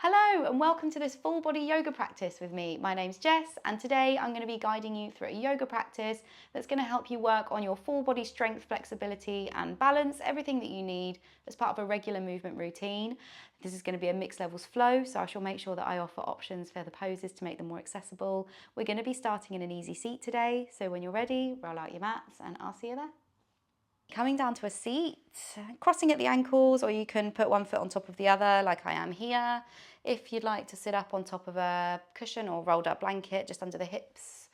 Hello and welcome to this full body yoga practice with me. My name's Jess and today I'm going to be guiding you through a yoga practice that's going to help you work on your full body strength, flexibility and balance, everything that you need as part of a regular movement routine. This is going to be a mixed levels flow, so I shall make sure that I offer options for the poses to make them more accessible. We're going to be starting in an easy seat today, so when you're ready, roll out your mats and I'll see you there. Coming down to a seat, crossing at the ankles, or you can put one foot on top of the other like I am here. If you'd like to sit up on top of a cushion or rolled up blanket just under the hips,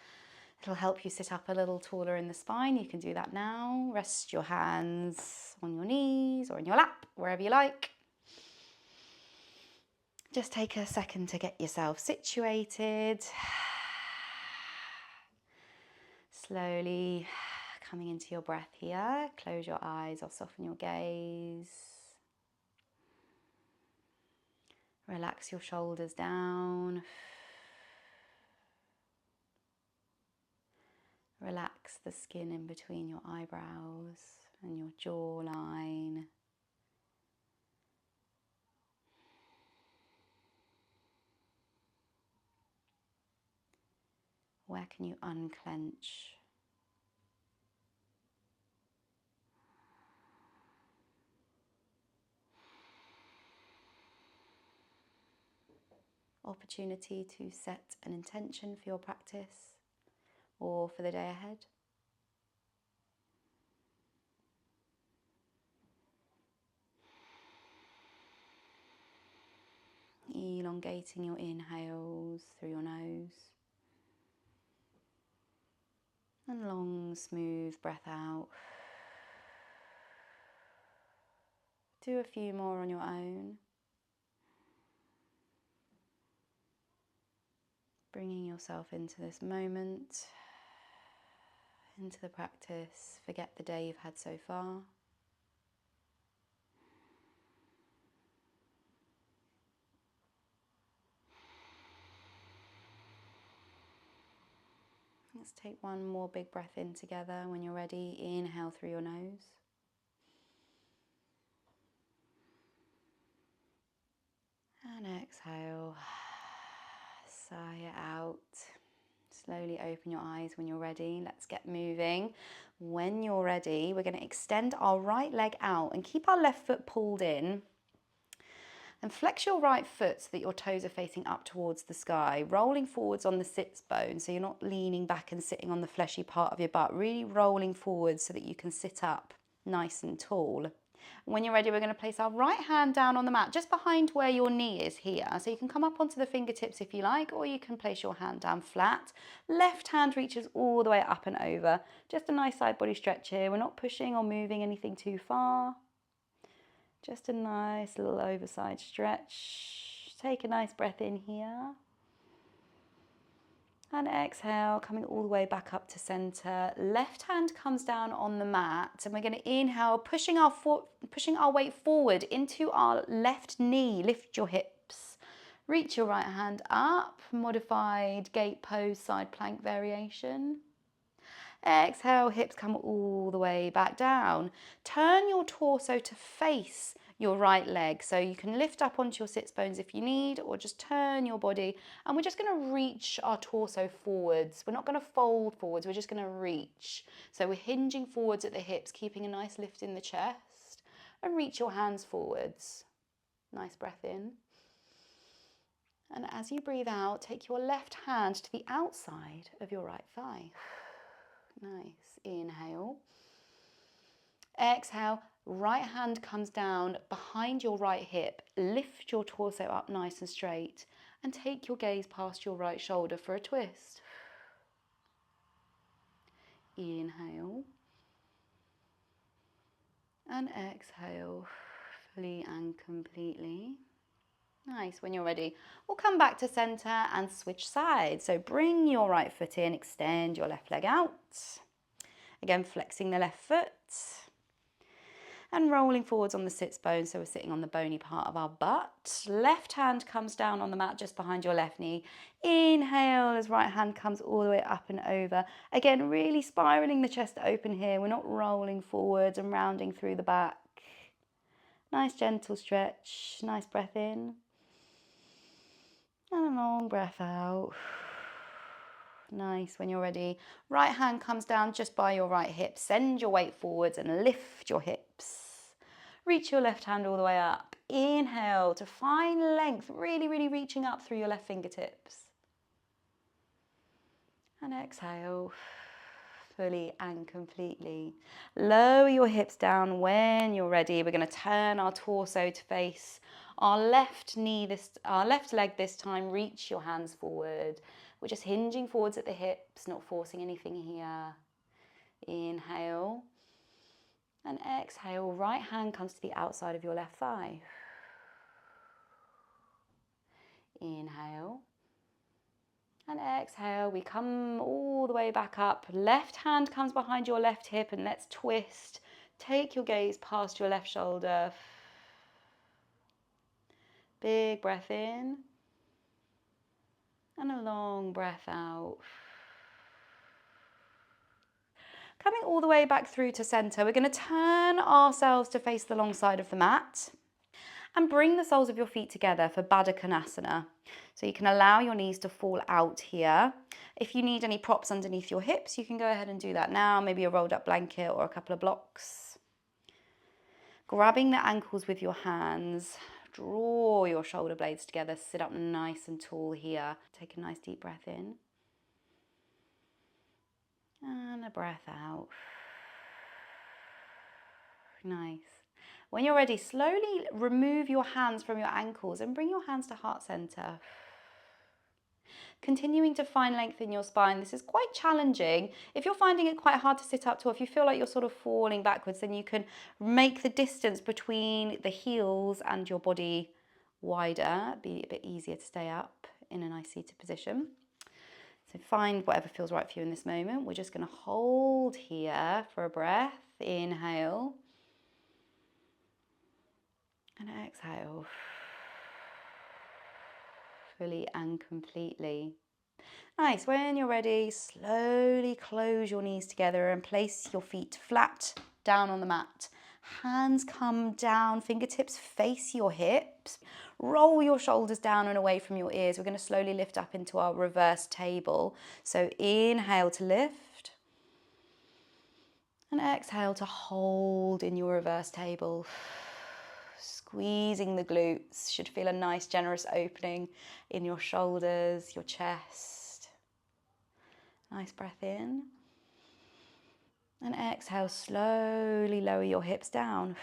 it'll help you sit up a little taller in the spine. You can do that now. Rest your hands on your knees or in your lap, wherever you like. Just take a second to get yourself situated. Slowly coming into your breath here. Close your eyes or soften your gaze. Relax your shoulders down. Relax the skin in between your eyebrows and your jawline. Where can you unclench? Opportunity to set an intention for your practice or for the day ahead. Elongating your inhales through your nose. And long, smooth breath out. Do a few more on your own. Bringing yourself into this moment, into the practice. Forget the day you've had so far. Let's take one more big breath in together. When you're ready, inhale through your nose. And exhale. Sigh it out. Slowly open your eyes when you're ready. Let's get moving. When you're ready, we're going to extend our right leg out and keep our left foot pulled in. And flex your right foot so that your toes are facing up towards the sky, rolling forwards on the sits bone so you're not leaning back and sitting on the fleshy part of your butt, really rolling forwards so that you can sit up nice and tall. When you're ready, we're going to place our right hand down on the mat, just behind where your knee is here. So you can come up onto the fingertips if you like, or you can place your hand down flat. Left hand reaches all the way up and over. Just a nice side body stretch here. We're not pushing or moving anything too far. Just a nice little overside stretch. Take a nice breath in here. And exhale, coming all the way back up to center. Left hand comes down on the mat and we're going to inhale, pushing our weight forward into our left knee. Lift your hips. Reach your right hand up. Modified gate pose, side plank variation. Exhale, hips come all the way back down. Turn your torso to face your right leg. So you can lift up onto your sits bones if you need, or just turn your body. And we're just going to reach our torso forwards. We're not going to fold forwards, we're just going to reach. So we're hinging forwards at the hips, keeping a nice lift in the chest. And reach your hands forwards. Nice breath in. And as you breathe out, take your left hand to the outside of your right thigh. Nice. Inhale. Exhale. Right hand comes down behind your right hip. Lift your torso up nice and straight and take your gaze past your right shoulder for a twist. Inhale. And exhale fully and completely. Nice. When you're ready, we'll come back to center and switch sides. So bring your right foot in, extend your left leg out. Again, flexing the left foot and rolling forwards on the sits bone, so we're sitting on the bony part of our butt. Left hand comes down on the mat just behind your left knee. Inhale as right hand comes all the way up and over. Again, really spiraling the chest open here. We're not rolling forwards and rounding through the back. Nice gentle stretch, nice breath in. long breath out. Nice. When you're ready, right hand comes down just by your right hip. Send your weight forwards and lift your hips. Reach your left hand all the way up. Inhale to find length, really, really reaching up through your left fingertips. And exhale, fully and completely. Lower your hips down when you're ready. We're going to turn our torso to face our left leg this time. Reach your hands forward. We're just hinging forwards at the hips, not forcing anything here. Inhale and exhale. Right hand comes to the outside of your left thigh. Inhale and exhale. We come all the way back up. Left hand comes behind your left hip and let's twist. Take your gaze past your left shoulder. Big breath in and a long breath out. Coming all the way back through to center, we're going to turn ourselves to face the long side of the mat and bring the soles of your feet together for Baddha Konasana. So you can allow your knees to fall out here. If you need any props underneath your hips, you can go ahead and do that now, maybe a rolled up blanket or a couple of blocks. Grabbing the ankles with your hands, draw your shoulder blades together, sit up nice and tall here. Take a nice deep breath in. And a breath out. Nice. When you're ready, slowly remove your hands from your ankles and bring your hands to heart center. Continuing to find length in your spine. This is quite challenging. If you're finding it quite hard to sit up to, or if you feel like you're sort of falling backwards, then you can make the distance between the heels and your body wider. It'd be a bit easier to stay up in a nice seated position. So find whatever feels right for you in this moment. We're just going to hold here for a breath. Inhale. And exhale. Fully and completely. Nice. When you're ready, slowly close your knees together and place your feet flat down on the mat. Hands come down, fingertips face your hips. Roll your shoulders down and away from your ears. We're going to slowly lift up into our reverse table. So inhale to lift. And exhale to hold in your reverse table. Squeezing the glutes. Should feel a nice generous opening in your shoulders, your chest. Nice breath in. And exhale, slowly lower your hips down.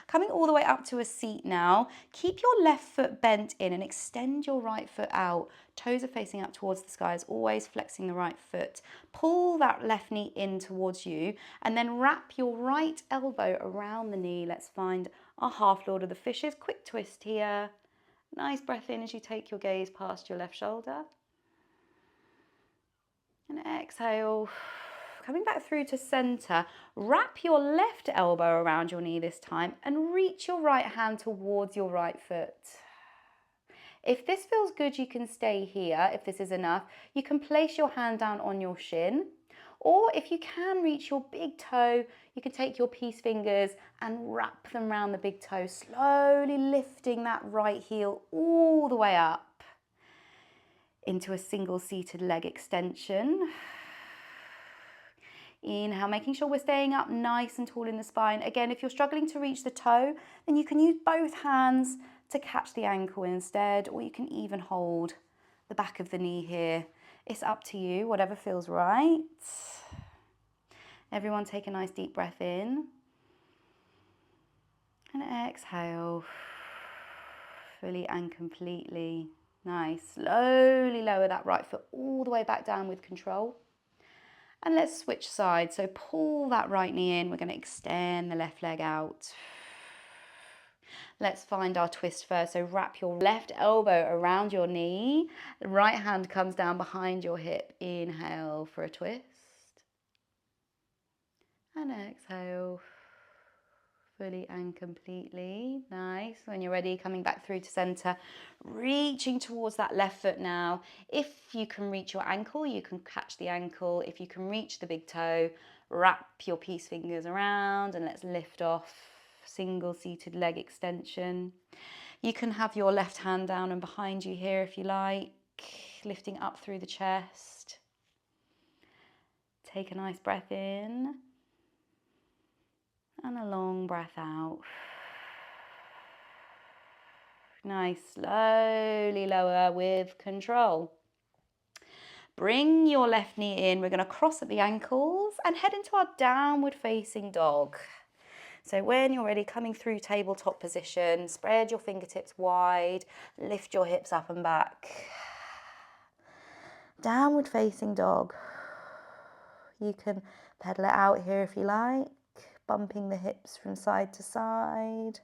Coming all the way up to a seat now. Keep your left foot bent in and extend your right foot out. Toes are facing up towards the sky, as always, flexing the right foot. Pull that left knee in towards you and then wrap your right elbow around the knee. Let's find our half Lord of the Fishes. Quick twist here. Nice breath in as you take your gaze past your left shoulder. And exhale, coming back through to center. Wrap your left elbow around your knee this time and reach your right hand towards your right foot. If this feels good, you can stay here. If this is enough, you can place your hand down on your shin. Or if you can reach your big toe, you can take your peace fingers and wrap them around the big toe, slowly lifting that right heel all the way up into a single seated leg extension. Inhale, making sure we're staying up nice and tall in the spine. Again, if you're struggling to reach the toe, then you can use both hands to catch the ankle instead, or you can even hold the back of the knee here. It's up to you, whatever feels right. Everyone take a nice deep breath in. And exhale, fully and completely. Nice. Slowly lower that right foot all the way back down with control. And let's switch sides. So pull that right knee in. We're going to extend the left leg out. Let's find our twist first. So wrap your left elbow around your knee. The right hand comes down behind your hip. Inhale for a twist. And exhale. Fully and completely. Nice. When you're ready, coming back through to center, reaching towards that left foot now. If you can reach your ankle, you can catch the ankle. If you can reach the big toe, wrap your peace fingers around and let's lift off. Single seated leg extension. You can have your left hand down and behind you here if you like, lifting up through the chest. Take a nice breath in and a long breath out. Nice, slowly lower with control. Bring your left knee in. We're going to cross at the ankles and head into our downward facing dog. So when you're ready, coming through tabletop position, spread your fingertips wide, lift your hips up and back. Downward facing dog. You can pedal it out here if you like, bumping the hips from side to side.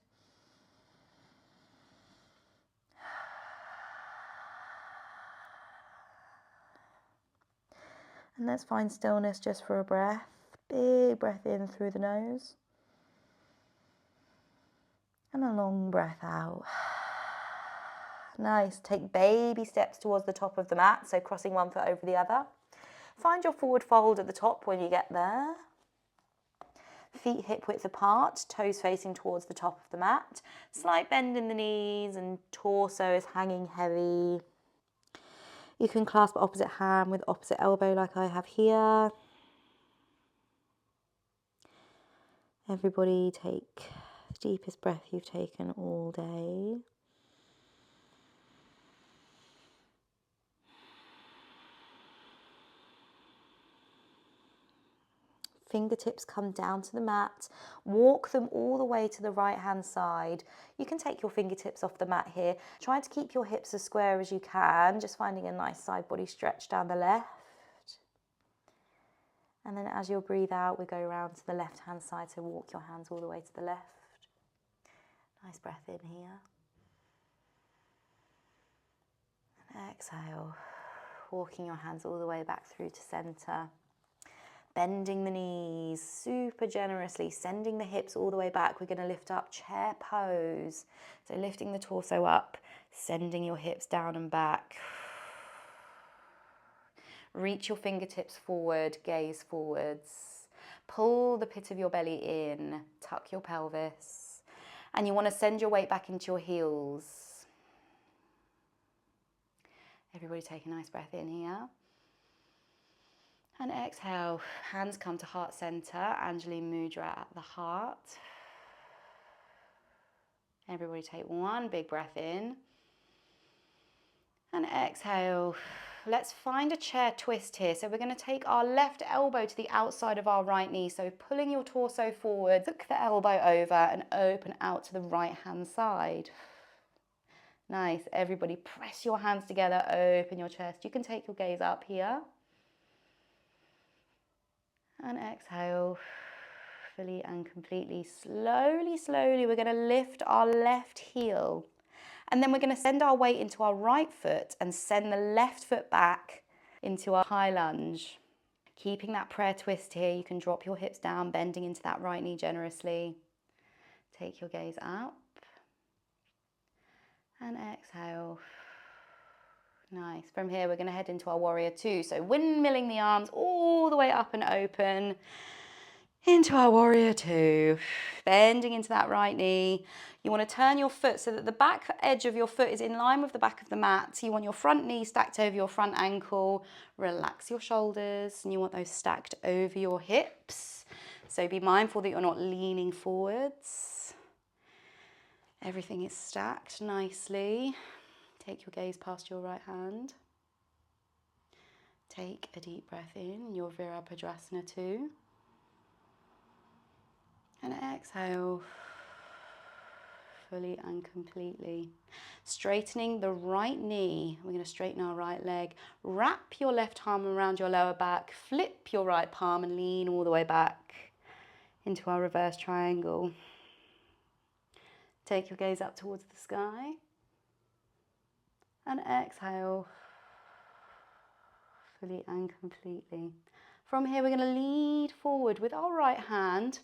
And let's find stillness just for a breath. Big breath in through the nose. And a long breath out. Nice. Take baby steps towards the top of the mat, so crossing one foot over the other. Find your forward fold at the top when you get there. Feet hip width apart, toes facing towards the top of the mat. Slight bend in the knees and torso is hanging heavy. You can clasp opposite hand with opposite elbow like I have here. Everybody take the deepest breath you've taken all day. Fingertips come down to the mat. Walk them all the way to the right hand side. You can take your fingertips off the mat here. Try to keep your hips as square as you can, just finding a nice side body stretch down the left. And then as you'll breathe out, we go around to the left hand side, so walk your hands all the way to the left. Nice breath in here. And exhale, walking your hands all the way back through to center. Bending the knees super generously, sending the hips all the way back. We're going to lift up chair pose. So lifting the torso up, sending your hips down and back. Reach your fingertips forward, gaze forwards. Pull the pit of your belly in, tuck your pelvis. And you want to send your weight back into your heels. Everybody take a nice breath in here. And exhale, hands come to heart center, Anjali Mudra at the heart. Everybody take one big breath in. And exhale. Let's find a chair twist here. So we're going to take our left elbow to the outside of our right knee. So pulling your torso forward, hook the elbow over and open out to the right hand side. Nice. Everybody press your hands together, open your chest. You can take your gaze up here. And exhale, fully and completely. Slowly, slowly, we're going to lift our left heel. And then we're going to send our weight into our right foot and send the left foot back into our high lunge. Keeping that prayer twist here, you can drop your hips down, bending into that right knee generously. Take your gaze up. And exhale. Nice. From here, we're going to head into our warrior two. So windmilling the arms all the way up and open into our warrior two. Bending into that right knee. You want to turn your foot so that the back edge of your foot is in line with the back of the mat. So you want your front knee stacked over your front ankle. Relax your shoulders and you want those stacked over your hips. So be mindful that you're not leaning forwards. Everything is stacked nicely. Take your gaze past your right hand. Take a deep breath in, your Virabhadrasana 2. And exhale, fully and completely. Straightening the right knee. We're going to straighten our right leg. Wrap your left arm around your lower back. Flip your right palm and lean all the way back into our reverse triangle. Take your gaze up towards the sky. And exhale, fully and completely. From here, we're going to lead forward with our right hand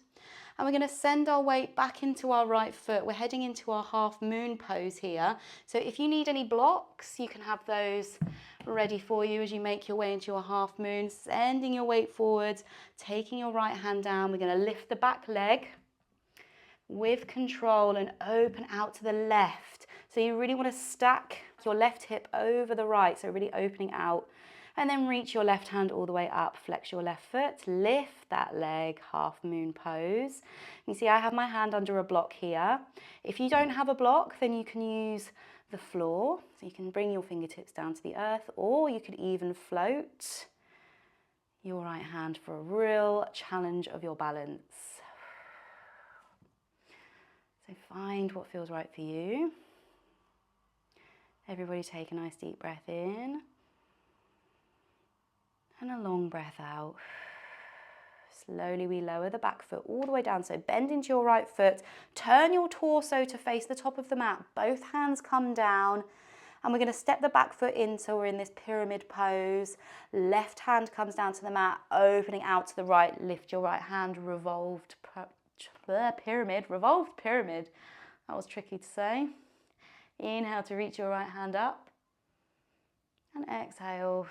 and we're going to send our weight back into our right foot. We're heading into our half moon pose here. So if you need any blocks, you can have those ready for you as you make your way into your half moon. Sending your weight forwards, taking your right hand down. We're going to lift the back leg with control and open out to the left. So you really want to stack your left hip over the right, so really opening out. And then reach your left hand all the way up, flex your left foot, lift that leg, half moon pose. You see I have my hand under a block here. If you don't have a block, then you can use the floor. So you can bring your fingertips down to the earth, or you could even float your right hand for a real challenge of your balance. So find what feels right for you. Everybody take a nice deep breath in. And a long breath out. Slowly we lower the back foot all the way down. So bend into your right foot. Turn your torso to face the top of the mat. Both hands come down. And we're going to step the back foot in so we're in this pyramid pose. Left hand comes down to the mat, opening out to the right. Lift your right hand, revolved pyramid. Revolved pyramid. That was tricky to say. Inhale to reach your right hand up. And exhale.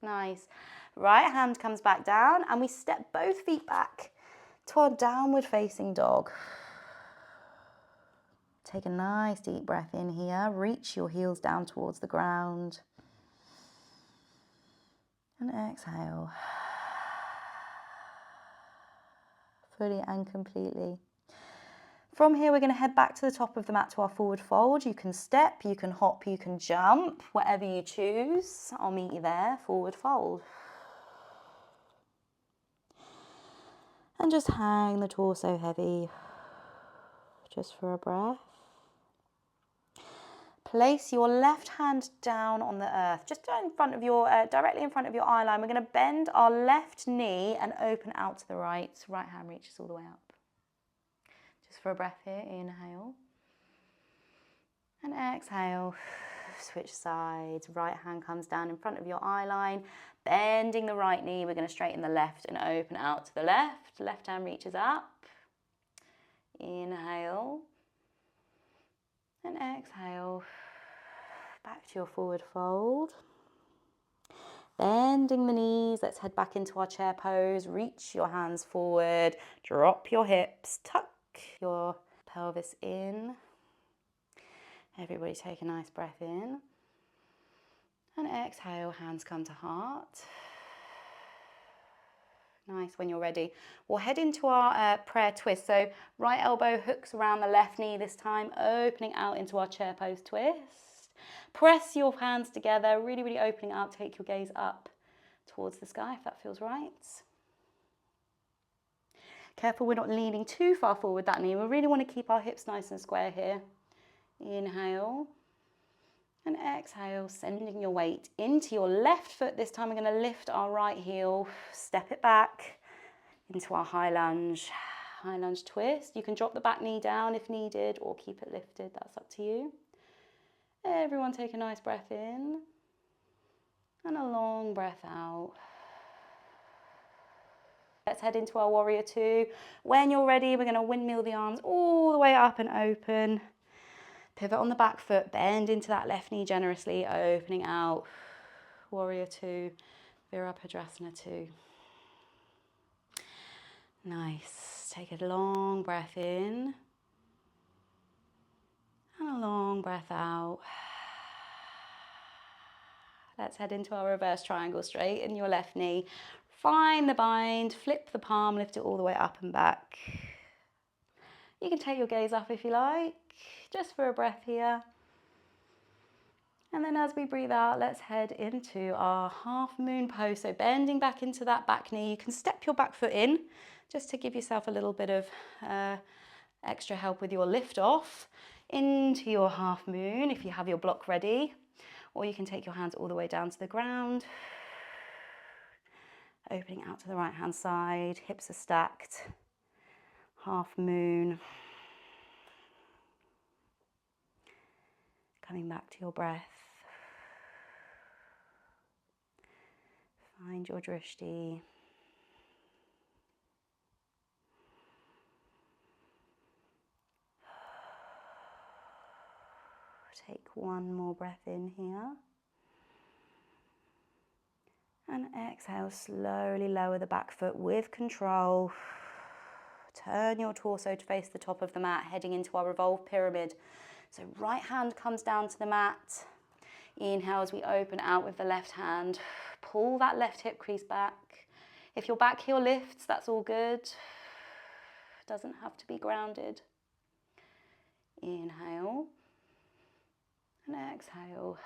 Nice. Right hand comes back down and we step both feet back to our downward facing dog. Take a nice deep breath in here. Reach your heels down towards the ground. And exhale. Fully and completely. From here, we're going to head back to the top of the mat to our forward fold. You can step, you can hop, you can jump, whatever you choose. I'll meet you there, forward fold. And just hang the torso heavy, just for a breath. Place your left hand down on the earth, just in front of your, directly in front of your eye line. We're going to bend our left knee and open out to the right. Right hand reaches all the way up. Just for a breath here, inhale. And exhale, switch sides. Right hand comes down in front of your eye line. Bending the right knee, we're going to straighten the left and open out to the left. Left hand reaches up. Inhale. And exhale. Back to your forward fold. Bending the knees, let's head back into our chair pose. Reach your hands forward, drop your hips, tuck your pelvis in. Everybody take a nice breath in. And exhale, hands come to heart. Nice, when you're ready. We'll head into our prayer twist. So right elbow hooks around the left knee this time, opening out into our chair pose twist. Press your hands together, really, really opening up. Take your gaze up towards the sky if that feels right. Careful we're not leaning too far forward that knee. We really want to keep our hips nice and square here. Inhale. And exhale, sending your weight into your left foot. This time we're going to lift our right heel, step it back into our high lunge twist. You can drop the back knee down if needed or keep it lifted, that's up to you. Everyone take a nice breath in and a long breath out. Let's head into our warrior two. When you're ready, we're going to windmill the arms all the way up and open. Pivot on the back foot, bend into that left knee generously, opening out. Warrior two, Virabhadrasana two. Nice. Take a long breath in and a long breath out. Let's head into our reverse triangle. Straighten your left knee. Find the bind, flip the palm, lift it all the way up and back. You can take your gaze up if you like, just for a breath here. And then as we breathe out, let's head into our half moon pose. So bending back into that back knee. You can step your back foot in just to give yourself a little bit of extra help with your lift off into your half moon if you have your block ready. Or you can take your hands all the way down to the ground. Opening out to the right hand side, hips are stacked. Half moon. Coming back to your breath. Find your drishti. Take one more breath in here. And exhale, slowly lower the back foot with control. Turn your torso to face the top of the mat, heading into our revolved pyramid. So right hand comes down to the mat. Inhale as we open out with the left hand. Pull that left hip crease back. If your back heel lifts, that's all good. Doesn't have to be grounded. Inhale and exhale.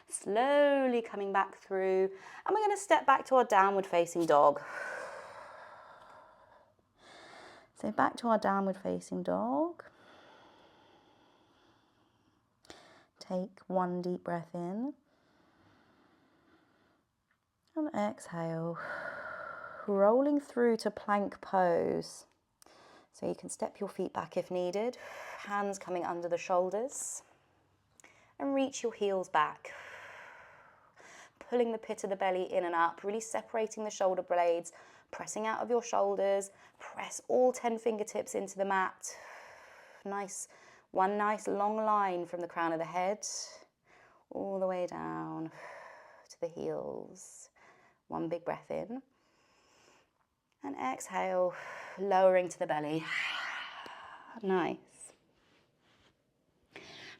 Slowly coming back through, and we're going to step back to our downward facing dog. So back to our downward facing dog. Take one deep breath in and exhale, rolling through to plank pose. So you can step your feet back if needed, hands coming under the shoulders, and reach your heels back. Pulling the pit of the belly in and up, really separating the shoulder blades, pressing out of your shoulders, press all 10 fingertips into the mat. One nice long line from the crown of the head, all the way down to the heels. One big breath in. And exhale, lowering to the belly. Nice.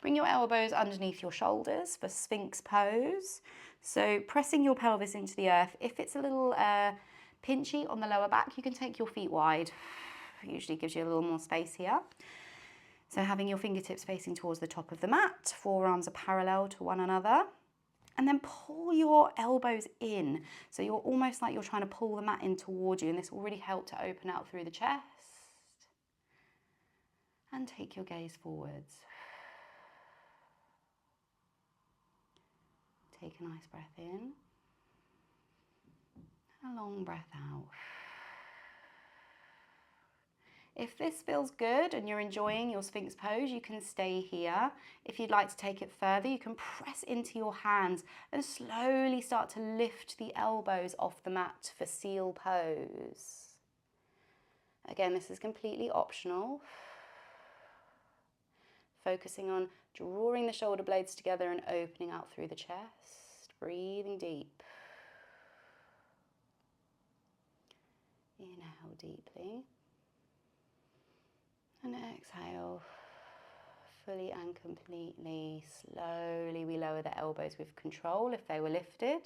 Bring your elbows underneath your shoulders for Sphinx pose. So pressing your pelvis into the earth. If it's a little pinchy on the lower back, you can take your feet wide. Usually gives you a little more space here. So having your fingertips facing towards the top of the mat, forearms are parallel to one another. And then pull your elbows in. So you're almost like you're trying to pull the mat in towards you, and this will really help to open out through the chest. And take your gaze forwards. Take a nice breath in. A long breath out. If this feels good and you're enjoying your Sphinx pose, you can stay here. If you'd like to take it further, you can press into your hands and slowly start to lift the elbows off the mat for seal pose. Again, this is completely optional. Focusing on drawing the shoulder blades together and opening out through the chest. Breathing deep. Inhale deeply. And exhale, fully and completely. Slowly we lower the elbows with control if they were lifted.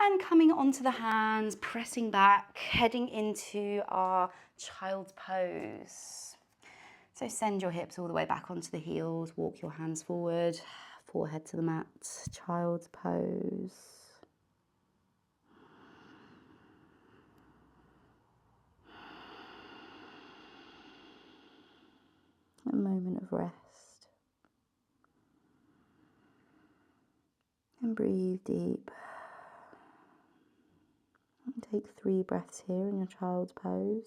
And coming onto the hands, pressing back, heading into our child's pose. So send your hips all the way back onto the heels, walk your hands forward, forehead to the mat, child's pose. A moment of rest. And breathe deep. And take 3 breaths here in your child's pose.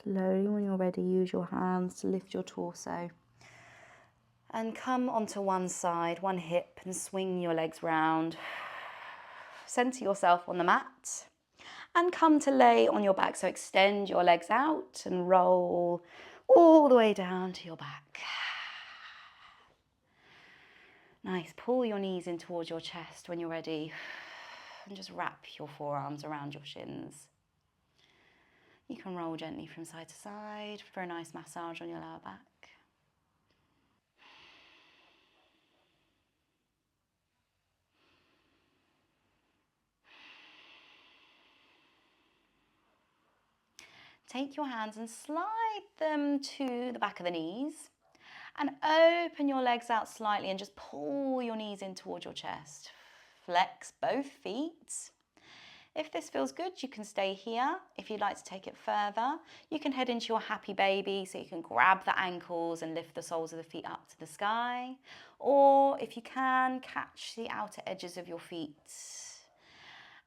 Slowly, when you're ready, use your hands to lift your torso. And come onto one side, one hip, and swing your legs round. Center yourself on the mat. And come to lay on your back. So extend your legs out and roll all the way down to your back. Nice. Pull your knees in towards your chest when you're ready. And just wrap your forearms around your shins. You can roll gently from side to side for a nice massage on your lower back. Take your hands and slide them to the back of the knees and open your legs out slightly and just pull your knees in towards your chest. Flex both feet. If this feels good, you can stay here. If you'd like to take it further, you can head into your happy baby, so you can grab the ankles and lift the soles of the feet up to the sky. Or if you can, catch the outer edges of your feet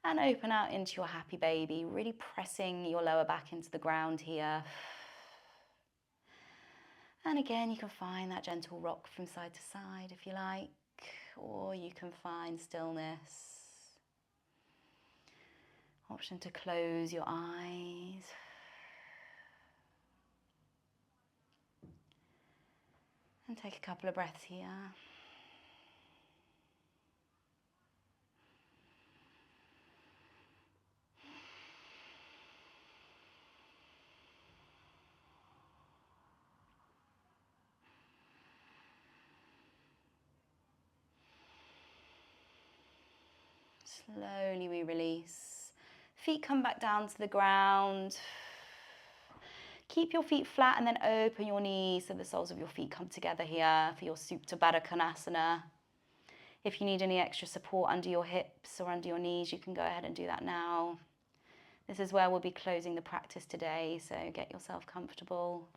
And open out into your happy baby, really pressing your lower back into the ground here. And again, you can find that gentle rock from side to side if you like, or you can find stillness. Option to close your eyes. And take a couple of breaths here. Slowly we release. Feet come back down to the ground. Keep your feet flat and then open your knees so the soles of your feet come together here for your Supta Baddha Konasana. If you need any extra support under your hips or under your knees, you can go ahead and do that now. This is where we'll be closing the practice today, so get yourself comfortable.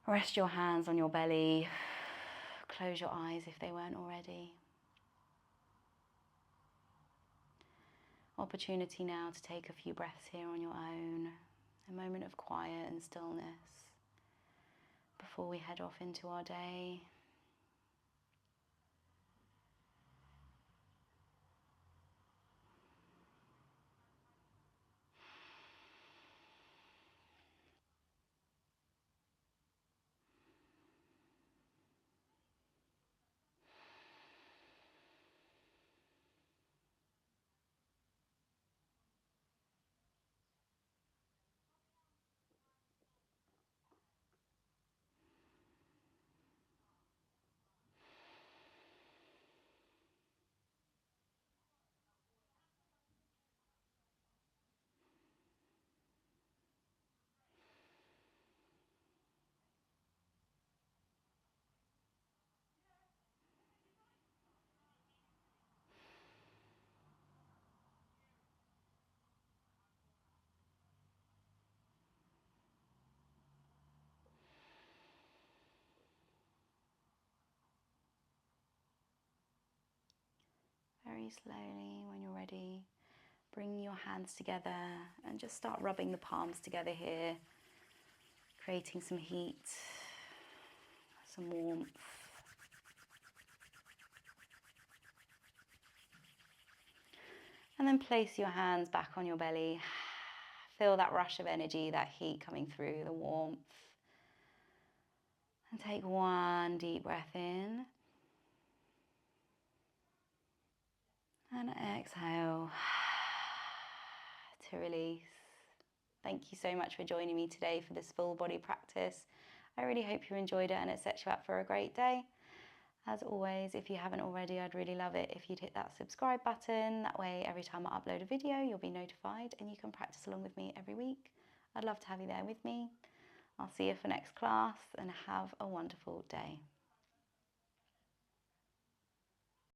Rest your hands on your belly. Close your eyes if they weren't already. Opportunity now to take a few breaths here on your own. A moment of quiet and stillness before we head off into our day. Very slowly, when you're ready, bring your hands together and just start rubbing the palms together here, creating some heat, some warmth. And then place your hands back on your belly. Feel that rush of energy, that heat coming through, the warmth. And take one deep breath in. And exhale to release. Thank you so much for joining me today for this full body practice. I really hope you enjoyed it and it sets you up for a great day. As always, if you haven't already, I'd really love it if you'd hit that subscribe button. That way, every time I upload a video, you'll be notified and you can practice along with me every week. I'd love to have you there with me. I'll see you for next class and have a wonderful day.